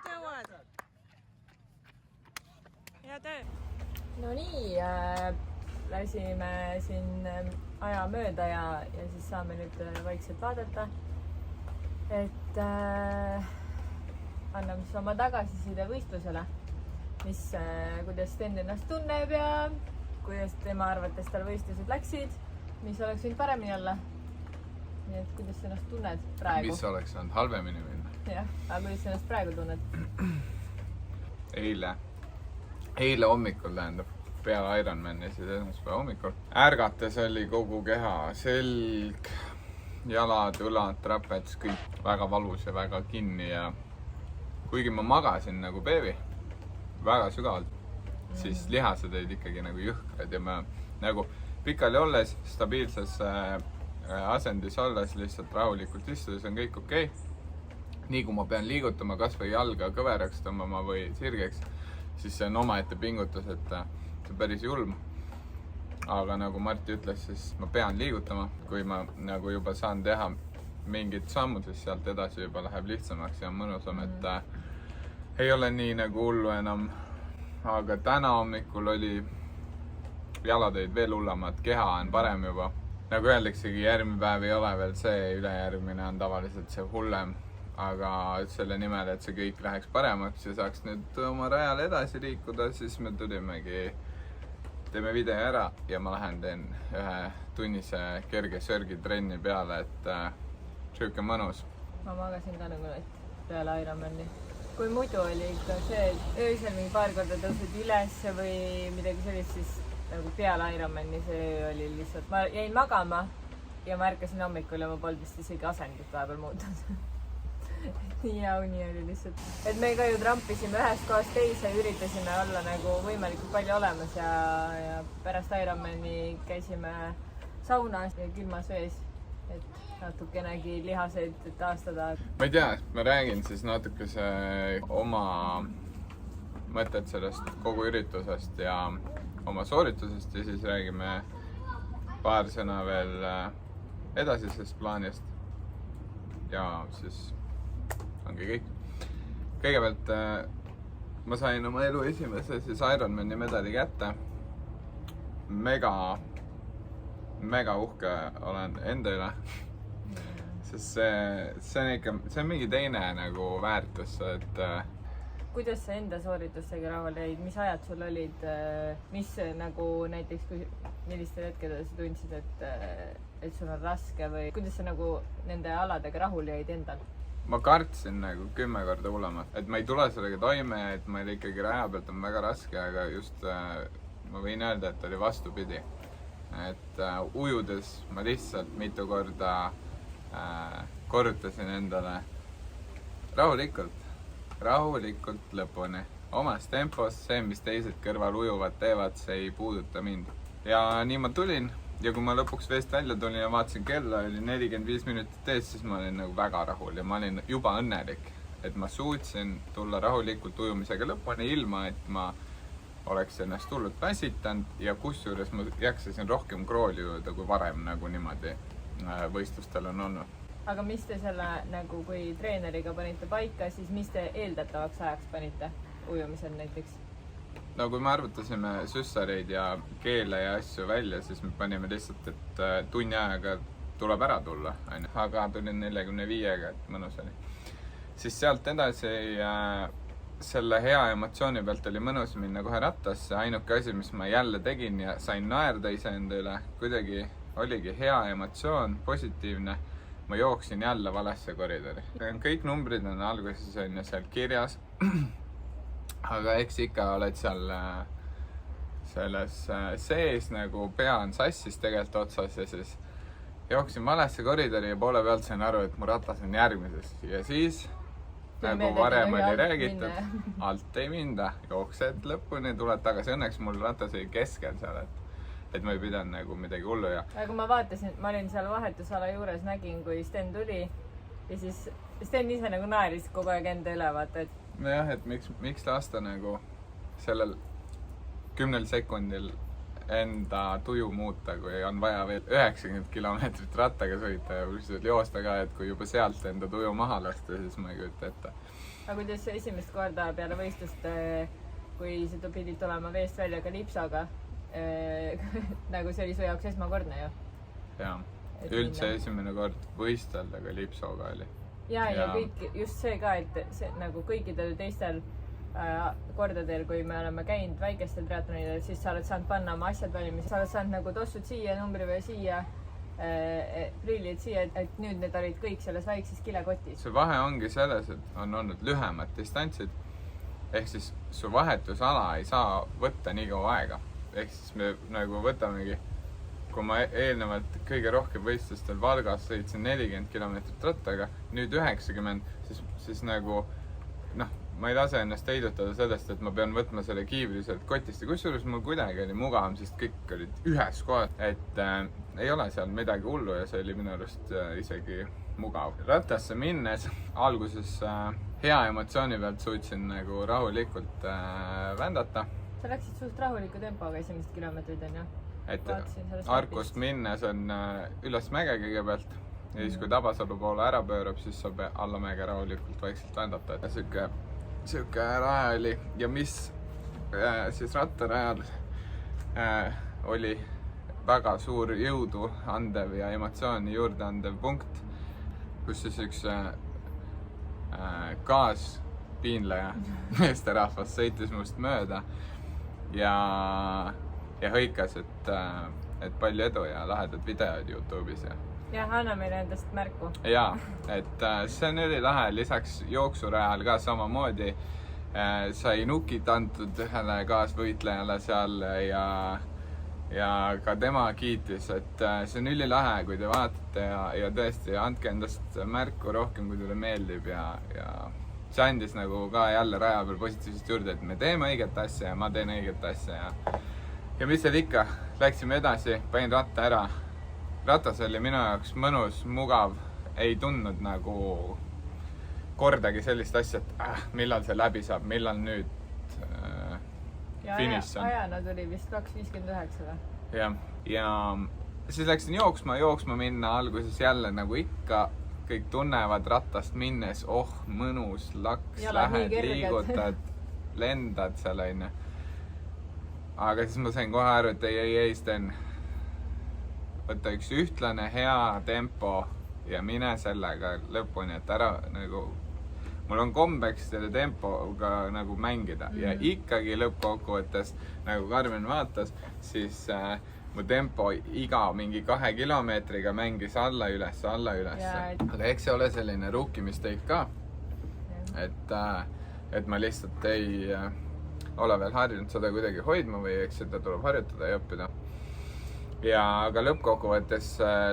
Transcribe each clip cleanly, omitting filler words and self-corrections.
jõuad. Hea töö. No nii, lasime siin aja mööda ja siis saame nüüd vaikselt vaadata, et anname siis oma tagasiside võistlusele, kuidas Sten ennast tunneb ja kuidas tema arvates tal võistlused läksid, mis oleks võinud paremini olla. Nii et kuidas sa ennast tunned praegu? Mis oleks saanud halvemini minna? Jah, aga kuidas sa ennast praegu tunned? Eile hommikul tähendab peale Ironmani, siis esmaspäeva hommikul. Ärgates oli kogu keha, selg, jalad, õlad, trapets, kõik väga valus ja väga kinni ja kuigi ma magasin nagu beebi väga sügavalt, siis lihased olid ikkagi nagu jõhkrad ja ma nagu pikali olles, stabiilses asendis olles, lihtsalt rahulikult istudes on kõik okei. Nii kui ma pean liigutama kas või jalga kõveraks tõmbama või sirgeks, siis see on omaette pingutus, et see on päris julm. Aga nagu Marti ütles, siis ma pean liigutama. Kui ma nagu juba saan teha mingid sammud, siis sealt edasi juba läheb lihtsamaks ja mõnusam, et ei ole nii nagu hullu enam. Aga täna hommikul oli jalad olid veel hullamad, keha on parem juba. Nagu öeldaksegi, järgmine päev ei ole veel see, ülejärgmine on tavaliselt see hullem. Aga selle nimel, et see kõik läheks paremaks ja saaks nüüd oma rajal edasi liikuda, siis me tulimegi, teeme video ära ja ma lähen teen ühe tunnise kerge sörgitrenni peale, et siuke mõnus. Ma magasin ka nagu peale Ironmani. Kui muidu oli ikka see, et öösel mingi paar korda tõusid üles või midagi sellist, siis nagu peale Ironmani see oli lihtsalt, ma jäin magama ja ma ärkasin hommikul ja ma polnud vist isegi asendit vahepeal muutunud. Nii hea uni oli lihtsalt. Et me ka ju trampisime ühest kohast teise, üritasime olla nagu võimalikult palju olemas ja pärast Ironmani käisime saunas ja külmas vees, et natukenegi lihaseid taastada. Ma ei tea, ma räägin siis natukese oma mõtted sellest kogu üritusest ja oma sooritusest ja siis räägime paar sõna veel edasisest plaanist ja siis ongi kõik. Kõigepealt ma sain oma elu esimese siis Ironmani medali kätte. Mega uhke olen enda üle. Sest see on ikka, see on mingi teine nagu väärtus, et kuidas sa enda sooritustega rahul jäid? Mis ajad sul olid? Mis nagu näiteks, millistel hetkedel sa tundsid, et sul on raske või kuidas sa nagu nende aladega rahul jäid endal? Ma kartsin nagu 10 korda hullemat, et ma ei tule sellega toime, et meil ikkagi raja pealt on väga raske, aga just ma võin öelda, et oli vastupidi. Et ujudes ma lihtsalt mitu korda korrutasin endale rahulikult lõpuni. Omas tempos, see, mis teised kõrval ujuvad teevad, see ei puuduta mind. Ja nii ma tulin. Ja kui ma lõpuks veest välja tulin ja vaatasin kella, oli 45 minutit ees, siis ma olin nagu väga rahul ja ma olin juba õnnelik, et ma suutsin tulla rahulikult ujumisega lõpuni ilma, et ma oleks ennast hullult väsitanud ja kusjuures ma jaksasin rohkem krooli ujuda kui varem nagu niimoodi võistlustel on olnud. Aga mis te selle nagu kui treeneriga panite paika, siis mis te eeldatavaks ajaks panite ujumisel näiteks? No kui me arvutasime süssareid ja keele ja asju välja, siis me panime lihtsalt, et tunni ajaga tuleb ära tulla. Aga tulin 45-ga, et mõnus oli. Siis sealt edasi selle hea emotsiooni pealt oli mõnus minna kohe rattasse. Ainuke asi, mis ma jälle tegin ja sain naerda iseenda üle, kuidagi oligi hea emotsioon, positiivne. Ma jooksin jälle valesse koridori. Kõik numbrid on alguses on ju seal kirjas. Aga eks ikka oled seal selles sees nagu pea on sassis tegelikult otsas ja siis jooksin valesse koridori ja poole pealt sain aru, et mu ratas on järgmises ja siis nagu varem oli räägitud, alt ei minda, jooksed lõpuni, tuled tagasi. Õnneks mul ratas oli keskel seal, et ma ei pidanud nagu midagi hullu ja... Aga kui ma vaatasin, ma olin seal vahetusala juures, nägin, kui Sten tuli ja siis Sten ise nagu naeris kogu aeg enda üle, vaata, et nojah, et miks lasta nagu sellel 10 sekundil enda tuju muuta, kui on vaja veel 90 kilomeetrit rattaga sõita ja pluss joosta ka, et kui juba sealt enda tuju maha lasta, siis ma ei kujuta ette. aga kuidas esimest korda peale võistlust, kui sa pidid tulema veest välja kalipsoga, nagu see oli su jaoks esmakordne ju? jaa, üldse esimene kord võistelda kalipsoga oli. ja kõik, just see ka, et see nagu kõikidel teistel kordadel, kui me oleme käinud väikestel triatlonidel, siis sa oled saanud panna oma asjad valmis, sa oled saanud nagu tossud siia, numbrivöö siia, prillid siia, et nüüd need olid kõik selles väikses kilekotis. see vahe ongi selles, et on olnud lühemad distantsid, ehk siis su vahetusala ei saa võtta nii kaua aega. Ehk siis me nagu võtamegi, kui ma eelnevalt kõige rohkem võistlustel Valgas sõitsin 40 kilomeetrit rattaga, nüüd 90, siis nagu ma ei lase ennast heidutada sellest, et ma pean võtma selle kiivri sealt kotist ja kusjuures mul kuidagi oli mugavam, sest kõik olid ühes kohas, et ei ole seal midagi hullu ja see oli minu arust isegi mugav. Rattasse minnes alguses hea emotsiooni pealt suutsin nagu rahulikult vändata. Sa läksid suht rahuliku tempoga esimest kilomeetrit, on ju? Et Arkust minnes on üles mäge kõigepealt ja siis kui Tabasalu poole ära pöörab, siis saab alla mäge rahulikult vaikselt vändata. Siuke raja oli ja mis siis rattarajal oli väga suur jõudu andev ja emotsiooni juurde andev punkt, kus siis üks kaaspiinleja meesterahvas sõitis must mööda ja hõikas, et palju edu ja lahedad videod YouTube'is jah, anna meile endast märku. Jaa, et see on ülilahe, lisaks jooksurajal ka samamoodi sai nukid antud ühele kaasvõitlejale seal ja ka tema kiitis, et see on ülilahe, kui te vaatate ja tõesti andke endast märku rohkem, kui teile meeldib ja see andis nagu ka jälle raja peal positiivselt juurde, et me teeme õiget asja ja ma teen õiget asja ja mis seal ikka, läksime edasi, panin ratta ära. Ratas oli minu jaoks mõnus, mugav, ei tundnud nagu kordagi sellist asja, et millal see läbi saab, millal nüüd finiš on. Ajana tuli vist 2.59 või? Jah, ja siis läksin jooksma minna alguses jälle nagu ikka, kõik tunnevad ratast minnes, mõnus, laks, lähed, liigutad, lendad seal, aine. Aga siis ma sain kohe aru, et ei, Sten, võta üks ühtlane hea tempo ja mine sellega lõpuni, et ära nagu, mul on kombeks selle tempoga nagu mängida ja ikkagi lõppkokkuvõttes, nagu Karmen vaatas, siis mu tempo iga mingi 2 kilomeetriga mängis alla üles. Aga eks see ole selline rookie mistake ka, et ma lihtsalt ei ole veel harjunud seda kuidagi hoidma või eks seda tuleb harjutada ja õppida. Aga lõppkokkuvõttes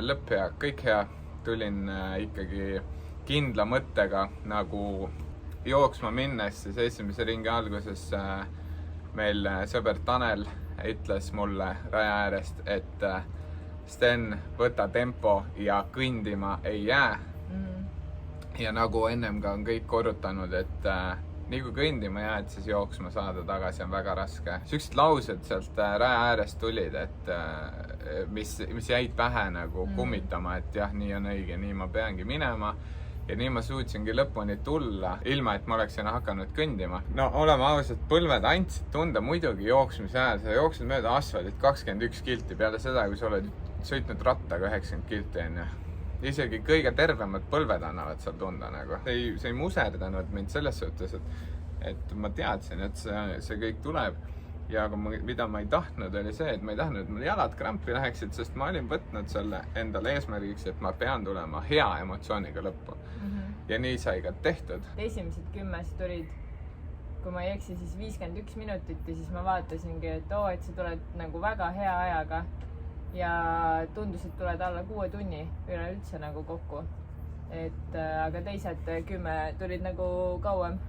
lõpp hea, kõik hea. Tulin ikkagi kindla mõttega nagu jooksma minnes, siis esimese ringi alguses meil sõber Tanel ütles mulle raja äärest, et Sten, võta tempo ja kõndima ei jää. Ja nagu ennem ka on kõik korrutanud, et nii kui kõndima jääd, siis jooksma saada tagasi on väga raske. Siuksed laused sealt raja äärest tulid, et mis jäid pähe nagu kummitama, et jah, nii on õige, nii ma peangi minema. Ja nii ma suutsingi lõpuni tulla, ilma et ma oleksin hakanud kõndima. No oleme ausad, põlved andsid tunda muidugi jooksmise ajal. Sa jooksed mööda asfaldit 21 kilti peale seda, kui sa oled sõitnud rattaga 90 kilti enne. Isegi kõige tervemad põlved annavad seal tunda nagu. See ei muserdanud mind selles suhtes, et ma teadsin, et see kõik tuleb. Ja aga mida ma ei tahtnud, oli see, et ma ei tahtnud, et mul jalad krampi läheksid, sest ma olin võtnud selle endale eesmärgiks, et ma pean tulema hea emotsiooniga lõppu. Ja nii sai ka tehtud. Esimesed 10 tulid, kui ma ei eksi, siis 51 minutit ja siis ma vaatasingi, et et sa tuled nagu väga hea ajaga ja tundus, et tuled alla 6 tunni üleüldse nagu kokku. Aga teised 10 tulid nagu kauem.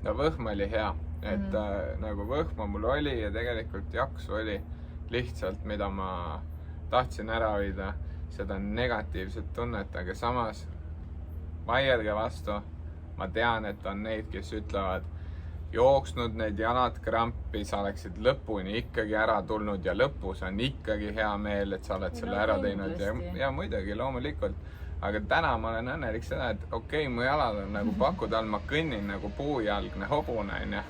No võhm oli hea, et nagu võhma mul oli ja tegelikult jaksu oli lihtsalt, mida ma tahtsin ära hoida, seda negatiivset tunnet, aga samas vaielge vastu. Ma tean, et on neid, kes ütlevad, jooksnud, need jalad krampi, sa oleksid lõpuni ikkagi ära tulnud ja lõpus on ikkagi hea meel, et sa oled selle ära teinud ja muidugi loomulikult. Aga täna ma olen õnnelik seda, et okei, mu jalad on nagu pakud all, ma kõnnin nagu puujalgne hobune,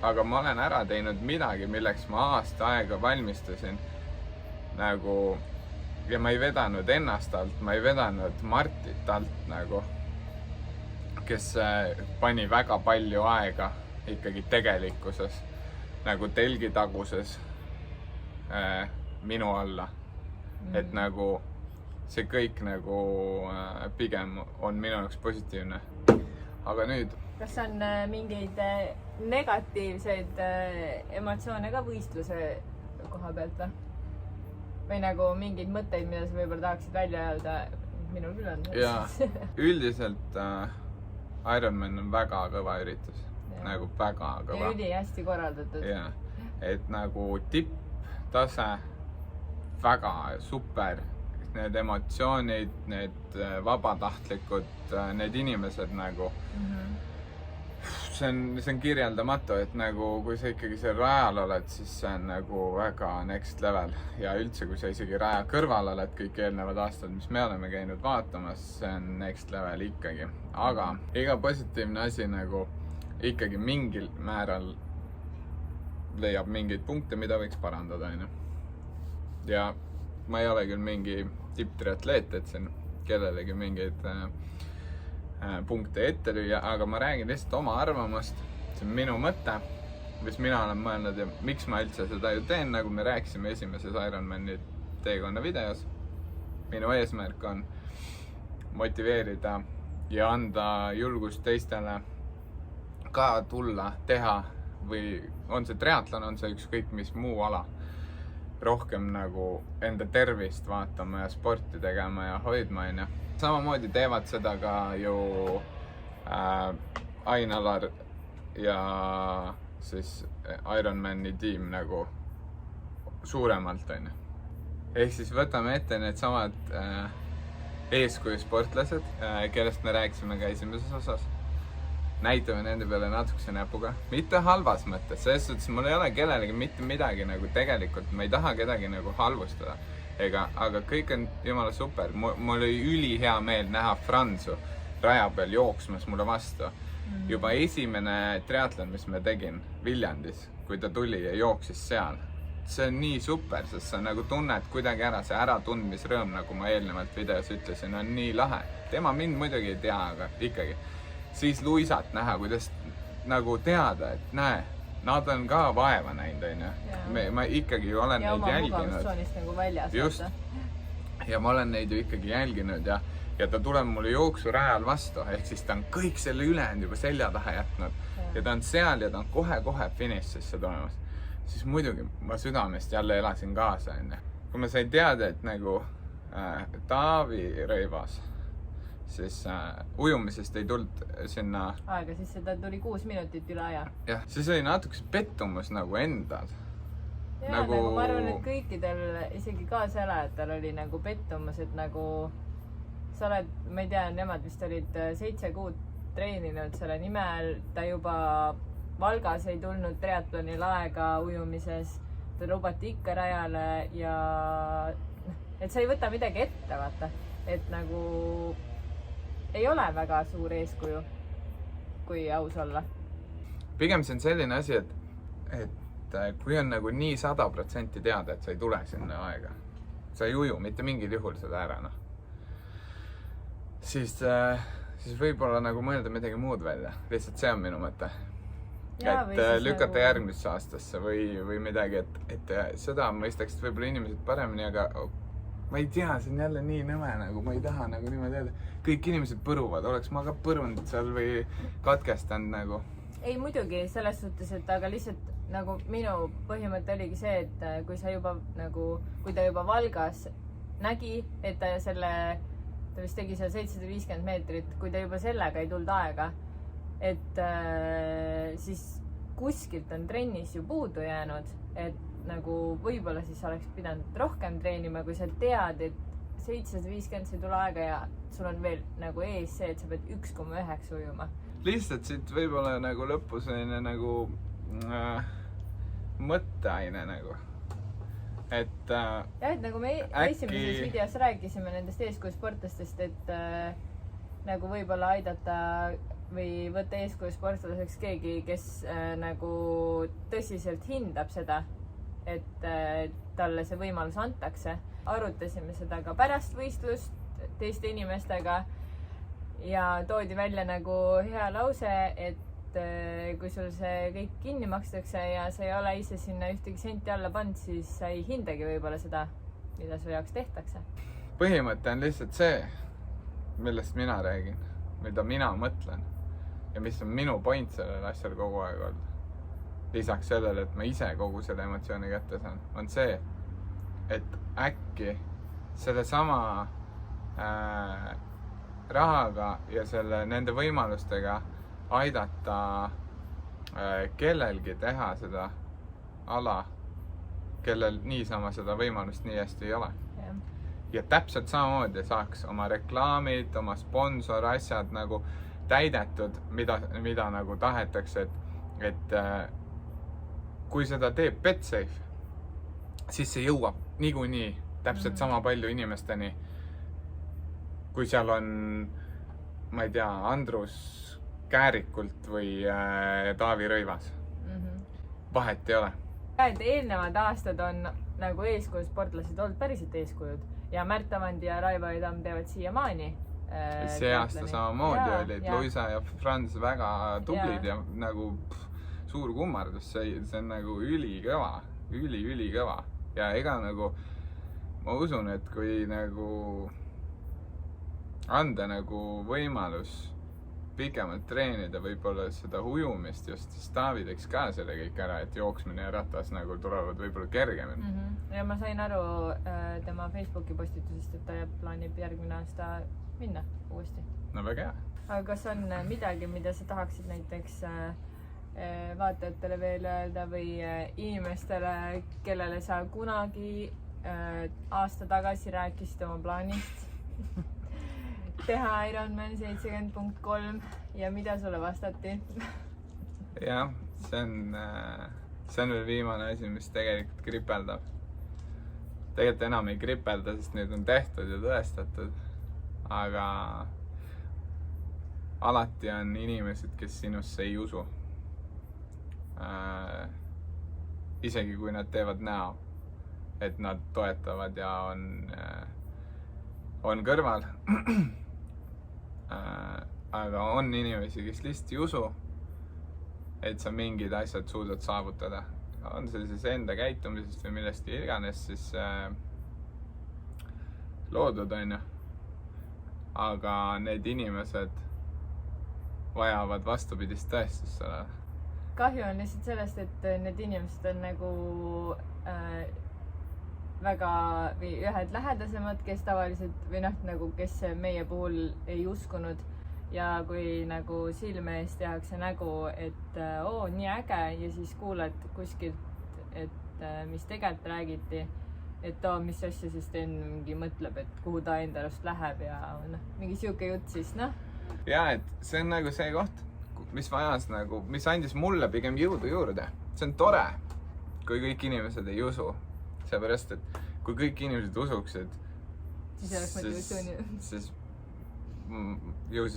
aga ma olen ära teinud midagi, milleks ma aasta aega valmistasin nagu ja ma ei vedanud ennast alt, ma ei vedanud Martit alt nagu, kes pani väga palju aega ikkagi tegelikkuses nagu telgitaguses minu alla. Et nagu see kõik nagu pigem on minu jaoks positiivne. Aga nüüd... Kas on mingeid negatiivseid emotsioone ka võistluse koha pealt või? Või nagu mingeid mõtteid, mida sa võib-olla tahaksid välja öelda? Minul küll on. Jaa, üldiselt Ironman on väga kõva üritus. Nagu väga kõva. Ja üli hästi korraldatud. Jaa, et nagu tipptase, väga super. Need emotsioonid, need vabatahtlikud, need inimesed nagu. See on kirjeldamatu, et nagu kui sa ikkagi seal rajal oled, siis see on nagu väga next level. Ja üldse, kui sa isegi raja kõrval oled kõik eelnevad aastad, mis me oleme käinud vaatamas, see on next level ikkagi. Aga iga positiivne asi nagu ikkagi mingil määral leiab mingeid punkte, mida võiks parandada. Ja ma ei ole küll mingi tipptriatleet, et siin kellelegi mingeid punkte ette lüüa, aga ma räägin lihtsalt oma arvamust. See on minu mõte, mis mina olen mõelnud ja miks ma üldse seda ju teen, nagu me rääkisime esimeses Ironmani teekonna videos. Minu eesmärk on motiveerida ja anda julgust teistele ka tulla, teha või on see triatlon, on see ükskõik mis muu ala. Rohkem nagu enda tervist vaatama ja sporti tegema ja hoidma. Samamoodi teevad seda ka ju Ain-Alar ja siis Ironmani tiim nagu suuremalt. Ehk siis võtame ette need samad eeskujusportlased, kellest me rääkisime ka esimeses osas. Näitame nende peale natukese näpuga. Mitte halvas mõttes, selles suhtes mul ei ole kellelegi mitte midagi nagu tegelikult, ma ei taha kedagi nagu halvustada. Aga kõik on jumala super. Mul oli üli hea meel näha Franzu raja peal jooksmas mulle vastu. Juba esimene triatlon, mis me tegin Viljandis, kui ta tuli ja jooksis seal. See on nii super, sest sa nagu tunned kuidagi ära, see äratundmisrõõm, nagu ma eelnevalt videos ütlesin, on nii lahe. Tema mind muidugi ei tea, aga ikkagi. Siis Luisat näha, kuidas nagu teada, et näe, nad on ka vaeva näinud, ma ikkagi ju olen neid jälginud. Ja oma mugavustsoonist nagu väljas. Just. Ja ma olen neid ju ikkagi jälginud ja ta tuleb mulle jooksurajal vastu, ehk siis ta on kõik selle ülejäänud juba selja taha jätnud. Ja ta on seal ja ta on kohe finishisse tulemas. Siis muidugi ma südamest jälle elasin kaasa. Kui ma sain teada, et nagu Taavi Rõivas, siis ujumisest ei tulnud sinna... Aega, siis seda tuli 6 minutit üle aja. Jah, siis oli natukese pettumus nagu endal. Jaa, nagu ma arvan, et kõikidel, isegi kaaselajatel oli nagu pettumus, et nagu sa oled, ma ei tea, nemad vist olid 7 kuud treeninud selle nimel, ta juba Valgas ei tulnud triatlonil aega ujumises, ta lubati ikka rajale ja et sa ei võta midagi ette, vaata, et nagu ei ole väga suur eeskuju, kui aus olla. Pigem see on selline asi, et kui on nagu nii 100% teada, et sa ei tule sinna aega, sa ei uju mitte mingil juhul seda ära, siis võib-olla nagu mõelda midagi muud välja. Lihtsalt see on minu mõte. Et lükata nagu... järgmisse aastasse või midagi, et seda mõistaks võib-olla inimesed paremini, aga ma ei tea, see on jälle nii nõme, nagu ma ei taha nagu niimoodi öelda. Kõik inimesed põruvad, oleks ma ka põrunud seal või katkestanud nagu. Ei muidugi selles suhtes, et aga lihtsalt nagu minu põhimõte oligi see, et kui sa juba nagu, kui ta juba Valgas nägi, et ta vist tegi seal 750 meetrit, kui ta juba sellega ei tulnud aega, et siis kuskilt on trennis ju puudu jäänud, et nagu võib-olla siis oleks pidanud rohkem treenima, kui sa tead, et 750 ei tule aega ja sul on veel nagu ees see, et sa pead 1,9 ujuma. lihtsalt siit võib-olla nagu lõpus selline nagu mõtteaine nagu, et jah, et nagu me esimeses videos rääkisime nendest eeskujusportlastest, et nagu võib-olla aidata või võtta eeskujusportlaseks keegi, kes nagu tõsiselt hindab seda, et talle see võimalus antakse. Arutasime seda ka pärast võistlust teiste inimestega ja toodi välja nagu hea lause, et kui sul see kõik kinni makstakse ja sa ei ole ise sinna ühtegi senti alla pannud, siis sa ei hindagi võib-olla seda, mida su jaoks tehtakse. Põhimõte on lihtsalt see, millest mina räägin, mida mina mõtlen ja mis on minu point sellel asjal kogu aeg olnud. Lisaks sellele, et ma ise kogu selle emotsiooni kätte saan, on see, et äkki selle sama rahaga ja nende võimalustega aidata kellelgi teha seda ala, kellel niisama seda võimalust nii hästi ei ole. Ja täpselt samamoodi saaks oma reklaamid, oma sponsorasjad nagu täidetud, mida nagu tahetakse, et kui seda teeb Betsafe, siis see jõuab niikuinii täpselt sama palju inimesteni, kui seal on, ma ei tea, Andrus Käärikult või Taavi Rõivas. Vahet ei ole. Et eelnevad aastad on nagu eeskujusportlased olnud päriselt eeskujud ja Märt Avandi ja Raivo Tamm teevad siiamaani. See aasta samamoodi olid Luisa ja Franz väga tublid ja nagu suur kummardus. See on nagu ülikõva, ülikõva. Ja ega nagu ma usun, et kui nagu anda nagu võimalus pikemalt treenida võib-olla seda ujumist just, siis Taavi teeks ka selle kõik ära, et jooksmine ja ratas nagu tulevad võib-olla kergemini. Ja ma sain aru tema Facebooki postitusest, et ta plaanib järgmine aasta minna uuesti. No väga hea. Aga kas on midagi, mida sa tahaksid näiteks vaatajatele veel öelda või inimestele, kellele sa kunagi aasta tagasi rääkisid oma plaanist teha Ironman 70.3 ja mida sulle vastati? Jah, see on veel viimane asi, mis tegelikult kripeldab. Tegelikult enam ei kripelda, sest need on tehtud ja tõestatud. Aga alati on inimesed, kes sinusse ei usu. Isegi kui nad teevad näo, et nad toetavad ja on kõrval. Aga on inimesi, kes lihtsalt ei usu, et sa mingid asjad suudad saavutada. On see siis enda käitumisest või millest iganes siis loodud, on ju. Aga need inimesed vajavad vastupidist tõestust sellele. Kahju on lihtsalt sellest, et need inimesed on nagu väga või ühed lähedasemad, kes tavaliselt või nagu kes meie puhul ei uskunud ja kui nagu silme ees tehakse nägu, et nii äge ja siis kuuled kuskilt, et mis tegelikult räägiti, et mis asja siis Sten mingi mõtleb, et kuhu ta enda arust läheb ja mingi siuke jutt siis, Ja, et see on nagu see koht, mis vajas nagu, mis andis mulle pigem jõudu juurde. See on tore, kui kõik inimesed ei usu. Seepärast, et kui kõik inimesed usuksid, siis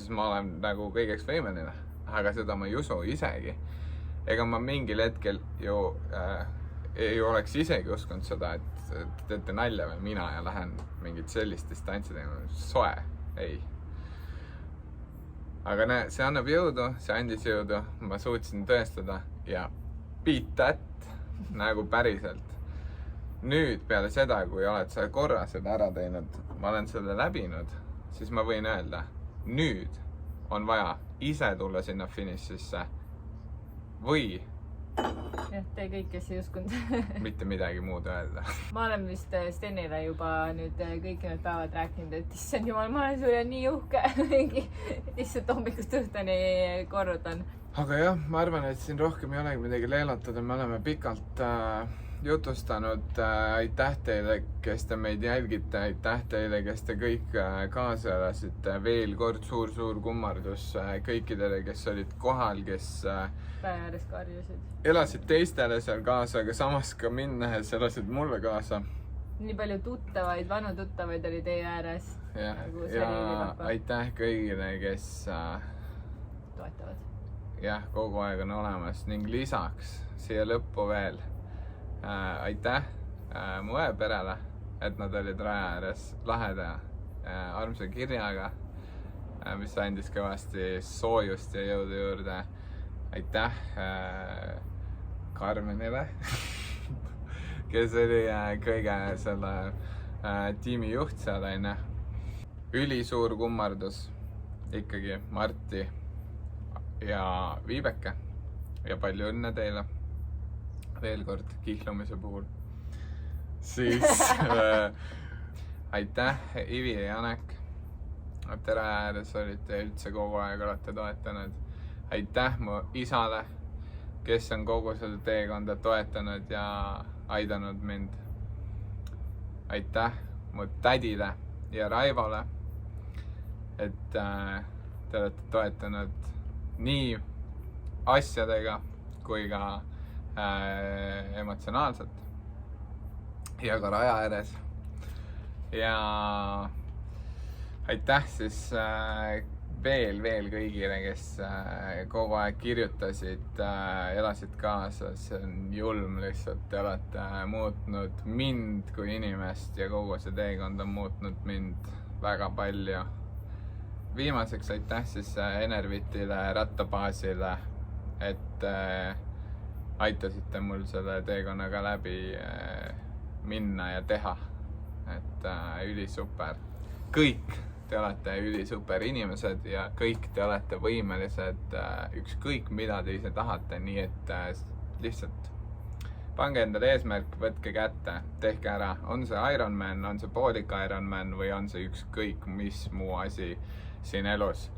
ma olen nagu kõigeks võimeline, aga seda ma ei usu isegi. Ega ma mingil hetkel ju ei oleks isegi uskunud seda, et teete nalja või mina ja lähen mingit sellist distantsi tegema. Soe, ei. Aga see annab jõudu, see andis jõudu, ma suutsin tõestada ja beat that nagu päriselt. Nüüd peale seda, kui oled sa korra seda ära teinud, ma olen selle läbinud, siis ma võin öelda, nüüd on vaja ise tulla sinna finišisse või tee kõik, kes ei uskunud mitte midagi muud öelda. Ma olen vist Stenile juba nüüd kõik need päevad rääkinud, et issand jumal, ma olen sulle nii uhke lihtsalt hommikust õhtuni korrutan. Aga jah, ma arvan, et siin rohkem ei olegi midagi leelatada, me oleme pikalt jutustanud. Aitäh teile, kes te meid jälgite, aitäh teile, kes te kõik kaasa elasite. Veel kord suur kummardus kõikidele, kes olid kohal, kes päe ääres karjusid. Elasid teistele seal kaasa, aga samas ka mind nähes elasid mulle kaasa. Nii palju tuttavaid, vanu tuttavaid oli teie ääres. Ja aitäh kõigile, kes toetavad. Jah, kogu aeg on olemas ning lisaks siia lõppu veel aitäh mu õeperele, et nad olid raja ääres laheda armsa kirjaga, mis andis kõvasti soojust ja jõudu juurde. Aitäh Karmenile, kes oli kõige selle tiimi juht seal, aine. Ülisuur kummardus ikkagi Marti ja Viibeke ja palju õnne teile veel kord kihlumise puhul. Siis aitäh Ivi ja Janek, et raja ääres olite üldse kogu aeg olete toetanud. Aitäh mu isale, kes on kogu seda teekonda toetanud ja aidanud mind. Aitäh mu tädile ja Raivole, et te olete toetanud nii asjadega kui ka emotsionaalselt ja ka raja ääres. Ja aitäh siis veel kõigile, kes kogu aeg kirjutasid, elasid kaasa. See on julm lihtsalt, te olete muutnud mind kui inimest ja kogu see teekond on muutnud mind väga palju. Viimaseks aitäh siis Enervitile, rattabaasile, et aitasite mul selle teekonnaga läbi minna ja teha. Et ülisuper. Kõik te olete ülisuper inimesed ja kõik te olete võimelised ükskõik mida te ise tahate, nii et lihtsalt pange endale eesmärk, võtke kätte, tehke ära. On see Ironman, on see poolik Ironman või on see ükskõik mis muu asi siin elus.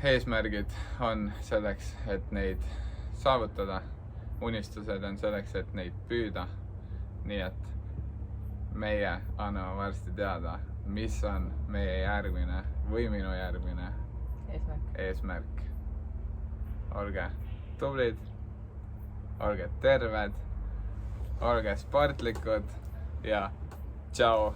Eesmärgid on selleks, et neid saavutada. Unistused on selleks, et neid püüda. Nii et meie anname varsti teada, mis on meie järgmine või minu järgmine eesmärk. Olge tublid, olge terved, olge sportlikud ja tšau!